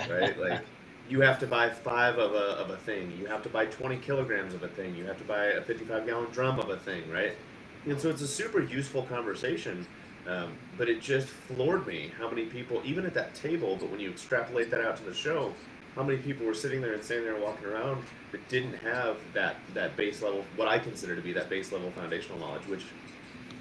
right? Like, you have to buy 5 of a thing. You have to buy 20 kilograms of a thing. You have to buy a 55-gallon drum of a thing, right? And so it's a super useful conversation, but it just floored me how many people, even at that table, but when you extrapolate that out to the show, how many people were sitting there and standing there walking around that didn't have that base level, what I consider to be that base level foundational knowledge, which,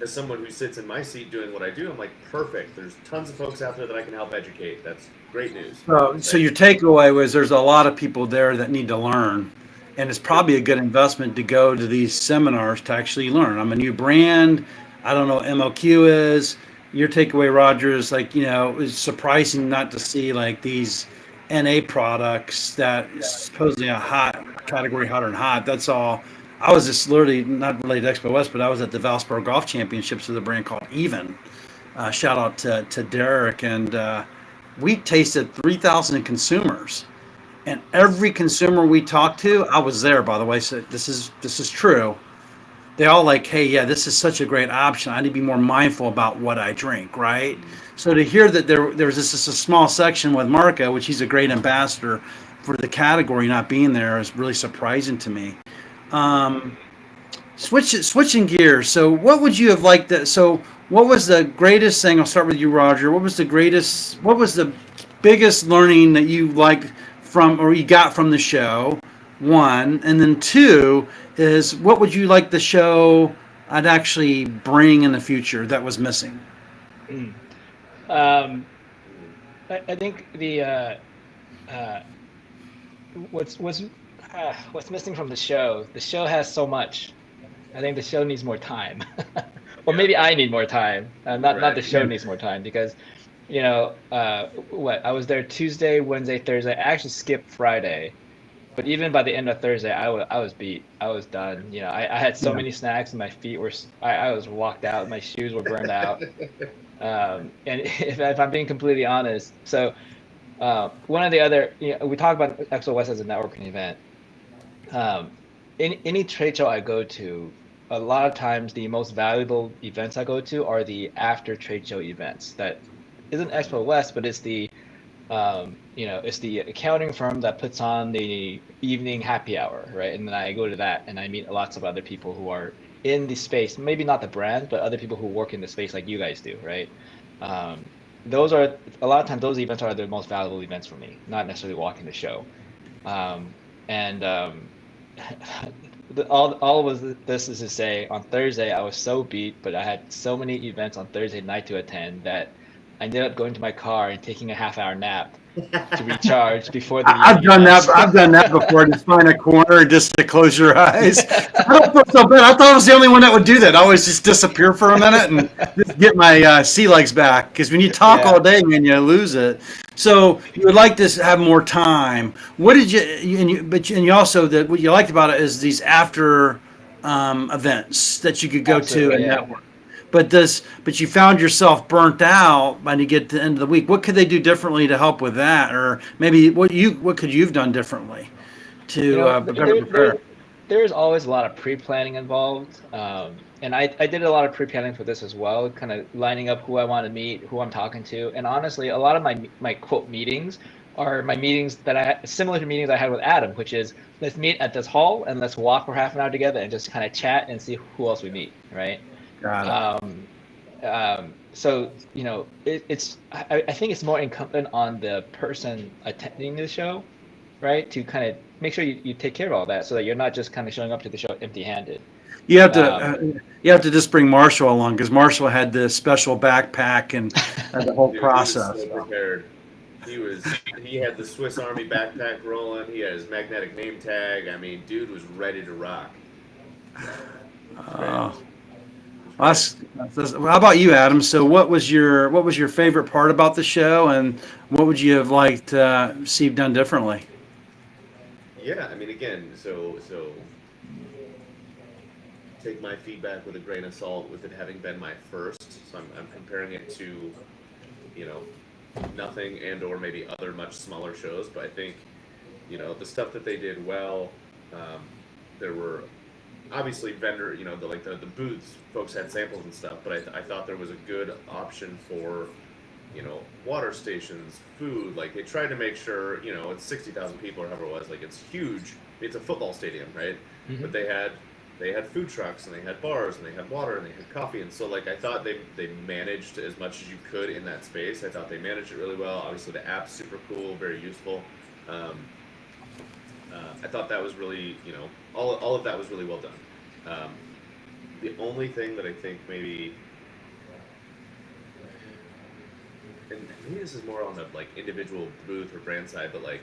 as someone who sits in my seat doing what I do, I'm like, perfect. There's tons of folks out there that I can help educate. That's great news. So your takeaway was there's a lot of people there that need to learn, and it's probably a good investment to go to these seminars to actually learn. I'm a new brand. I don't know what MOQ is. Your takeaway, Roger, is like, it's surprising not to see like these NA products that is supposedly a hot category, hotter than hot. That's all. I was just literally not related to Expo West, but I was at the Valspar Golf Championships with a brand called Even. Shout out to Derek, and we tasted 3,000 consumers, and every consumer we talked to, I was there, by the way, so this is true. They all like, hey, yeah, this is such a great option. I need to be more mindful about what I drink, right? So to hear that there's just a small section with Marco, which he's a great ambassador for the category not being there is really surprising to me. Switching gears. So what would you have liked that? So what was the greatest thing? I'll start with you, Roger. What was the biggest learning that you liked from, or you got from the show? One, and then two is what would you like the show I'd actually bring in the future that was missing? I think the what's missing from the show. The show has so much. I think the show needs more time, or maybe I need more time. Not the show needs more time because, I was there Tuesday, Wednesday, Thursday. I actually skipped Friday, but even by the end of Thursday, I was beat. I was done. I had so many snacks and my feet were. I was walked out. My shoes were burned out. And if I'm being completely honest, so one of the other, we talk about Expo West as a networking event. Any trade show I go to, a lot of times the most valuable events I go to are the after trade show events. That isn't Expo West, but it's the it's the accounting firm that puts on the evening happy hour, right? And then I go to that and I meet lots of other people who are in the space, maybe not the brand, but other people who work in the space like you guys do, right? Those are a lot of times those events are the most valuable events for me, not necessarily walking the show. All was this is to say, on Thursday I was so beat, but I had so many events on Thursday night to attend that I ended up going to my car and taking a half-hour nap to recharge before the I've done that. I've done that before. Just find a corner just to close your eyes. I don't feel so bad. I thought I was the only one that would do that. I always just disappear for a minute and just get my sea legs back. Because when you talk all day, man, you lose it. So you would like to have more time. What did you also what you liked about it is these after events that you could go to and network. But you found yourself burnt out when you get to the end of the week. What could they do differently to help with that, or maybe what could you have done differently to better prepare? There's always a lot of pre-planning involved, and I did a lot of pre-planning for this as well, kind of lining up who I want to meet, who I'm talking to, and honestly, a lot of my quote meetings are my meetings that I had, similar to meetings I had with Adam, which is let's meet at this hall and let's walk for half an hour together and just kind of chat and see who else we meet, right? Got it. So it's I think it's more incumbent on the person attending the show, right, to kind of make sure you take care of all that so that you're not just kind of showing up to the show empty-handed. You have to just bring Marshall along because Marshall had this special backpack and the whole process. He was so prepared. He had the Swiss Army backpack rolling. He had his magnetic name tag. I mean, dude was ready to rock. How about you, Adam? So what was your favorite part about the show, and what would you have liked to see done differently? Yeah, I mean, again, so take my feedback with a grain of salt with it having been my first. So I'm comparing it to, nothing and or maybe other much smaller shows. But I think, the stuff that they did well, there were obviously vendor, the booths, folks had samples and stuff, but I thought there was a good option for, water stations, food. Like they tried to make sure, it's 60,000 people or however it was. Like it's huge. It's a football stadium, right? Mm-hmm. But they had food trucks and they had bars and they had water and they had coffee. And so like I thought they managed as much as you could in that space. I thought they managed it really well. Obviously the app's super cool, very useful. I thought that was really, all of that was really well done. The only thing that I think maybe, and maybe this is more on the like individual booth or brand side, but like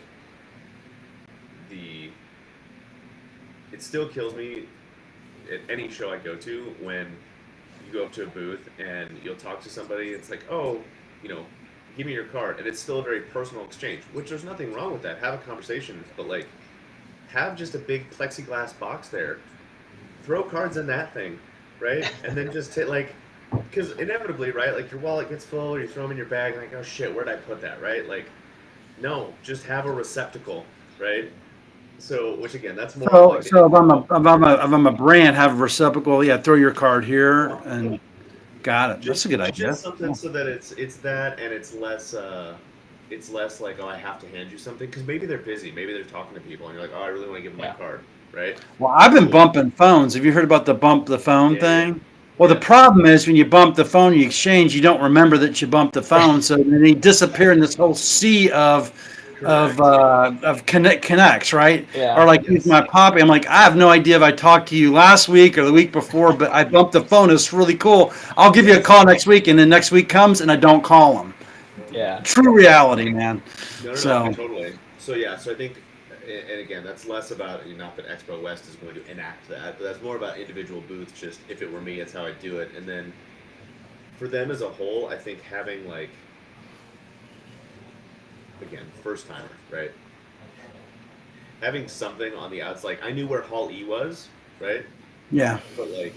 it still kills me at any show I go to when you go up to a booth and you'll talk to somebody. It's like, oh, give me your card, and it's still a very personal exchange, which there's nothing wrong with that. Have a conversation, but like have just a big plexiglass box there. Throw cards in that thing, right? And then just hit like, because inevitably, right? Like your wallet gets full, or you throw them in your bag, and like, oh shit, where'd I put that, right? Like, no, just have a receptacle, right? So, which again, that's more. So if I'm a brand, have a receptacle. Yeah, throw your card here, and got it. That's a good idea. Just something so that it's that, and it's less it's less like, oh, I have to hand you something, because maybe they're busy, maybe they're talking to people, and you're like, oh, I really want to give them my Yeah. card, right? Well, I've been So, bumping phones. Have you heard about the bump the phone yeah, yeah, thing? Well, the yeah, problem is when you bump the phone, you exchange, you don't remember that you bumped the phone, so then they disappear in this whole sea correct. of connects, right? Yeah. Or like with Yes. my poppy, I'm like, I have no idea if I talked to you last week or the week before, but I bumped the phone. It's really cool. I'll give you a Yes. call next week, and then next week comes and I don't call them. Yeah. True reality, man. No, no, no, So totally. So yeah, so I think, and again, that's less about, not that Expo West is going to enact that, but that's more about individual booths. Just if it were me, it's how I do it. And then for them as a whole, I think having like, again, first timers, right? Having something on the outside, like I knew where Hall E was, right? yeah, But like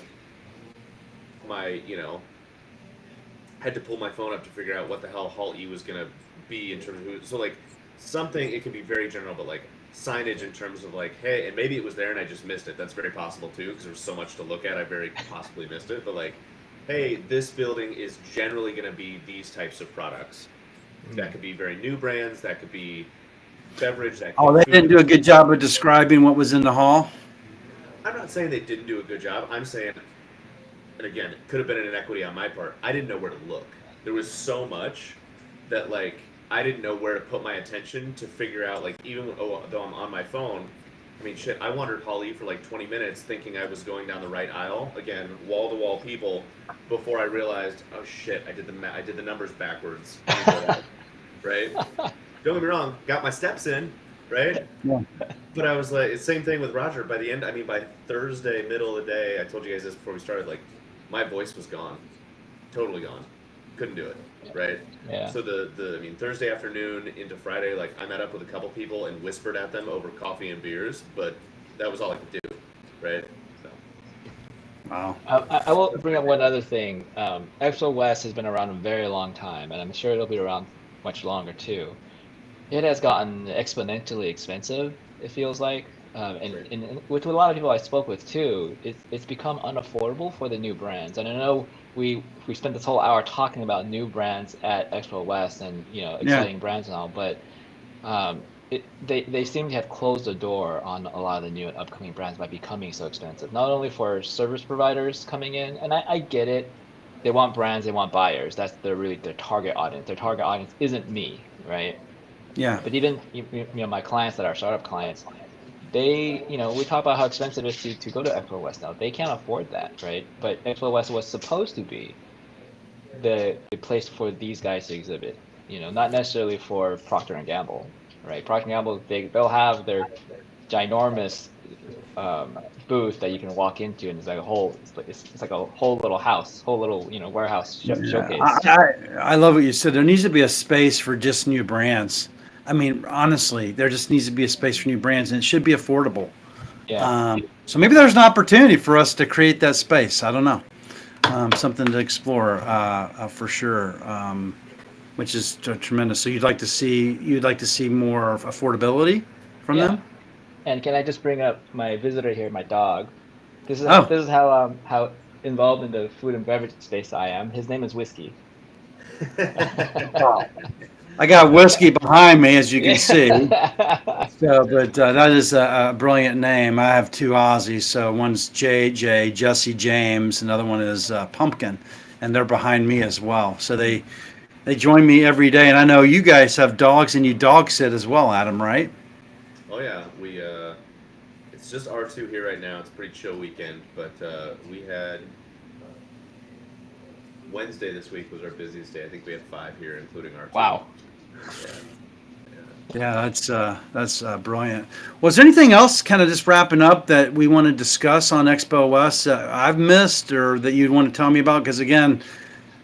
my, had to pull my phone up to figure out what the hell Hall E was gonna be in terms of who. So like something, it can be very general, but like signage in terms of like, hey, and maybe it was there and I just missed it. That's very possible too, because there's so much to look at. I very possibly missed it. But like, hey, this building is generally gonna be these types of products. That could be very new brands. That could be beverage. That could oh, be they didn't do a food. good job of describing what was in the hall. I'm not saying they didn't do a good job. I'm saying, and again, it could have been an inequity on my part. I didn't know where to look. There was so much that like I didn't know where to put my attention to figure out, like, even though I'm on my phone. I mean, shit, I wandered Holly for like 20 minutes thinking I was going down the right aisle. Again, wall to wall people, before I realized, oh shit, I did the numbers backwards. Right? Don't get me wrong, got my steps in, right? Yeah. But I was like, it's the same thing with Roger. By the end, I mean, by Thursday, middle of the day, I told you guys this before we started, like, my voice was gone. Totally gone. Couldn't do it, right? Yeah. So I mean, Thursday afternoon into Friday, like, I met up with a couple people and whispered at them over coffee and beers, but that was all I could do, right? So, Wow. I will bring up one other thing. Expo West has been around a very long time, and I'm sure it'll be around much longer too. It has gotten exponentially expensive, it feels like. Right. And with a lot of people I spoke with too, it's become unaffordable for the new brands. And I know we spent this whole hour talking about new brands at Expo West and Yeah. exciting brands and all, but they seem to have closed the door on a lot of the new and upcoming brands by becoming so expensive. Not only for service providers coming in, and I get it, they want brands, they want buyers. That's their target audience. Their target audience isn't me, right? Yeah. But even my clients that are startup clients, they we talk about how expensive it is to go to Expo West now. They can't afford that, right? But Expo West was supposed to be the place for these guys to exhibit. Not necessarily for Procter and Gamble, right? Procter and Gamble, they'll have their ginormous booth that you can walk into, and it's like it's like a whole little house, whole little warehouse Yeah. showcase. I love what you said. There needs to be a space for just new brands. I mean, honestly, there just needs to be a space for new brands, and it should be affordable. Yeah, So maybe there's an opportunity for us to create that space. I don't know. Something to explore for sure, which is tremendous. So you'd like to see more affordability from yeah. them. And can I just bring up my visitor here, my dog? Oh, This is how involved in the food and beverage space I am. His name is Whiskey. I got whiskey behind me, as you can see. Yeah. So, but that is a brilliant name. I have two Aussies. So one's JJ, Jesse James. Another one is Pumpkin, and they're behind me as well. So they join me every day. And I know you guys have dogs, and you dog sit as well, Adam, right? oh yeah, it's just R2 here right now. It's a pretty chill weekend, but we had Wednesday this week was our busiest day. I think we had 5 here, including R2. Wow. Yeah. Yeah, that's brilliant. Was there anything else, kind of just wrapping up, that we want to discuss on Expo West I've missed, or that you'd want to tell me about? Because again,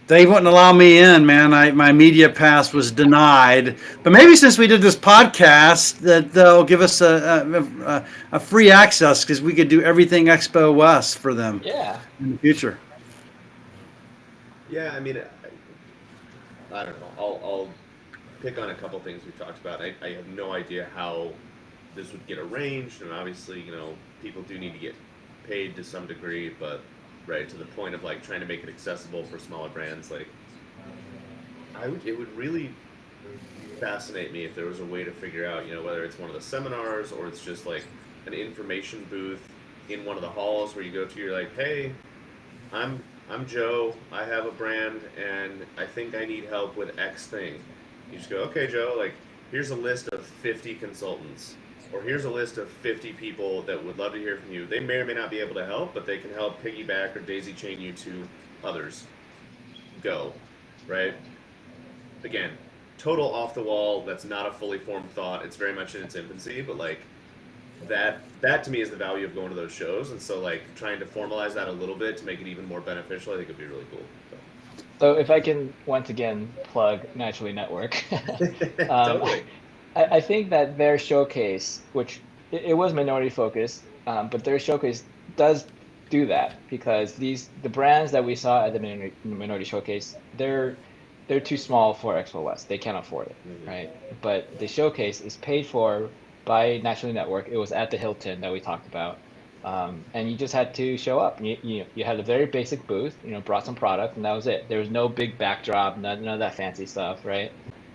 they wouldn't allow me in, man. My media pass was denied. But maybe since we did this podcast, that they'll give us a free access, because we could do everything Expo West for them Yeah. in the future. Yeah, I mean, I don't know. I'll pick on a couple things we've talked about. I have no idea how this would get arranged, and obviously, people do need to get paid to some degree, but right to the point of like trying to make it accessible for smaller brands, like it would really, fascinate me if there was a way to figure out, whether it's one of the seminars or it's just like an information booth in one of the halls where you go to. You're like, hey, I'm Joe. I have a brand, and I think I need help with X thing. You just go, okay, Joe. Like, here's a list of 50 consultants, or here's a list of 50 people that would love to hear from you. They may or may not be able to help, but they can help piggyback or daisy chain you to others. Go, right? Again, total off the wall. That's not a fully formed thought. It's very much in its infancy, but like that to me is the value of going to those shows. And so like trying to formalize that a little bit to make it even more beneficial, I think would be really cool. So if I can once again plug Naturally Network, Totally. I think that their showcase, which it was minority focused, but their showcase does do that because the brands that we saw at the minority showcase, they're too small for Expo West. They can't afford it, right? But the showcase is paid for by Naturally Network. It was at the Hilton that we talked about. And you just had to show up. You had a very basic booth, brought some product, and that was it. There was no big backdrop, none of that fancy stuff, right?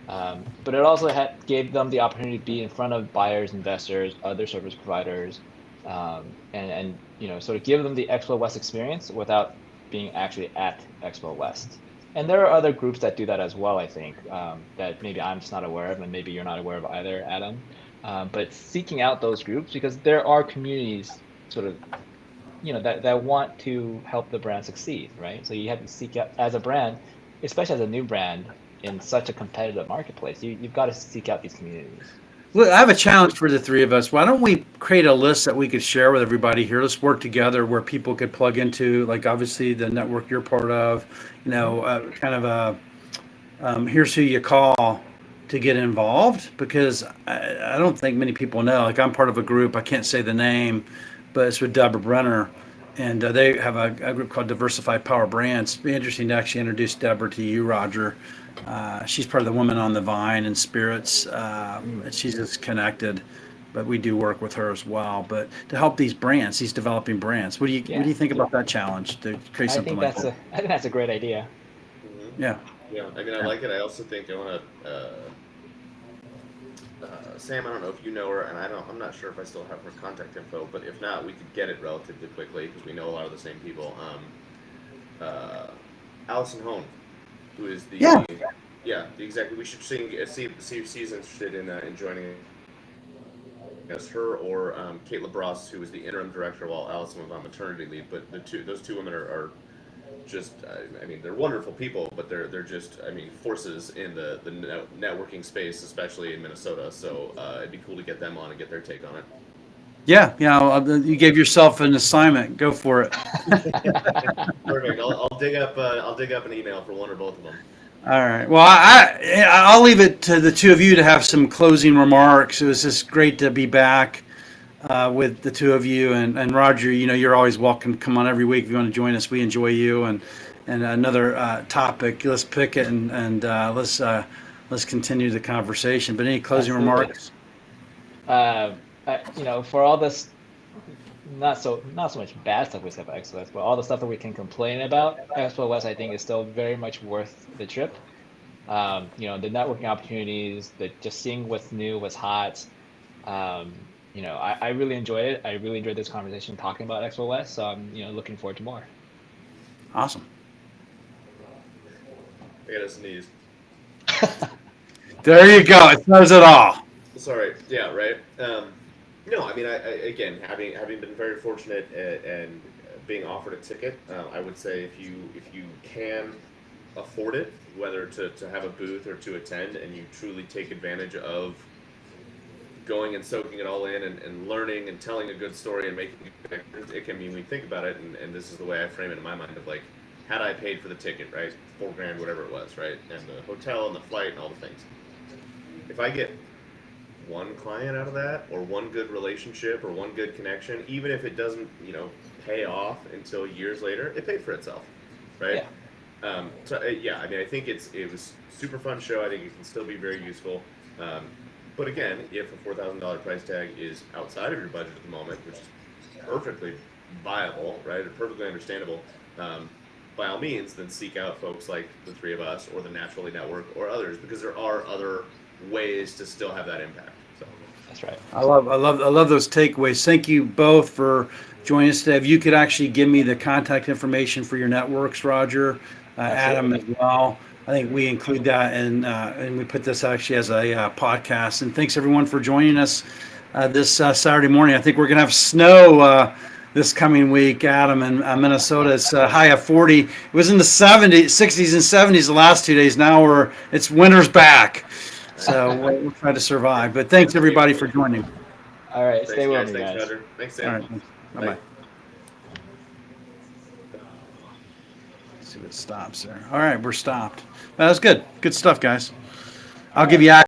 But it also gave them the opportunity to be in front of buyers, investors, other service providers, and sort of give them the Expo West experience without being actually at Expo West. And there are other groups that do that as well, I think, that maybe I'm just not aware of, and maybe you're not aware of either, Adam. But seeking out those groups, because there are communities sort of that want to help the brand succeed, right? So you have to seek out as a brand, especially as a new brand in such a competitive marketplace. You've got to seek out these communities. Look, I have a challenge for the three of us. Why don't we create a list that we could share with everybody here? Let's work together where people could plug into, like obviously the network you're part of, kind of here's who you call to get involved, because I don't think many people know. Like I'm part of a group, I can't say the name, but it's with Deborah Brenner, and they have a group called Diversified Power Brands. It'd be interesting to actually introduce Deborah to you, Roger. She's part of the Women on the Vine and Spirits. She's just connected, but we do work with her as well. But to help these brands, these developing brands, what do you think about that challenge to create something like that? I think that's a great idea. Yeah. Yeah, I mean, I like it. I also think I want to. Sam, I don't know if you know her, and I'm not sure if I still have her contact info, but if not, we could get it relatively quickly because we know a lot of the same people. Allison Hone, who is the exactly. We should see if she's interested in joining us. Her or Kate LaBrosse, who was the interim director while Allison was on maternity leave. But those two women are just, I mean, they're wonderful people, but they're just, I mean, forces in the networking space, especially in Minnesota. So it'd be cool to get them on and get their take on it. Yeah, you gave yourself an assignment. Go for it. Perfect. I'll dig up an email for one or both of them. All right. Well, I'll leave it to the two of you to have some closing remarks. It was just great to be back with the two of you, and Roger. You're always welcome to come on every week if you want to join us. We enjoy you, and another topic. Let's pick it and let's continue the conversation. But any closing remarks? For all this, not so much bad stuff we said about Expo West, but all the stuff that we can complain about, Expo West, I think, is still very much worth the trip. The networking opportunities, just seeing what's new, what's hot. I really enjoyed it. I really enjoyed this conversation talking about Expo West. So I'm, looking forward to more. Awesome. I gotta sneeze. There you go. It says it all. Sorry. Yeah. Right. No, I mean, I again, having been very fortunate and being offered a ticket, I would say if you can afford it, whether to have a booth or to attend, and you truly take advantage of going and soaking it all in and learning and telling a good story and making it can mean, when we think about it, and this is the way I frame it in my mind, of like, had I paid for the ticket, right, $4,000, whatever it was, right, and the hotel and the flight and all the things, if I get one client out of that, or one good relationship, or one good connection, even if it doesn't, pay off until years later, it paid for itself, right? Yeah. I mean, I think it was super fun show. I think it can still be very useful. But again, if a $4,000 price tag is outside of your budget at the moment, which is perfectly viable, right, and perfectly understandable, by all means, then seek out folks like the three of us or the Naturally Network or others, because there are other ways to still have that impact. So That's right. I love those takeaways. Thank you both for joining us today. If you could actually give me the contact information for your networks, Roger, Adam as well. I think we include that and we put this actually as a podcast. And thanks everyone for joining us this Saturday morning. I think we're gonna have snow this coming week, Adam, in Minnesota. It's a high of 40. It was in the 60s and 70s the last 2 days. Now it's winter's back. So we'll try to survive. But thanks everybody for joining. All right, thanks, stay well, guys. you Thanks, guys. Roger. Thanks, Sam. All right. Bye-bye. Bye. See what stops there. All right, we're stopped. That was good. Good stuff, guys. I'll give you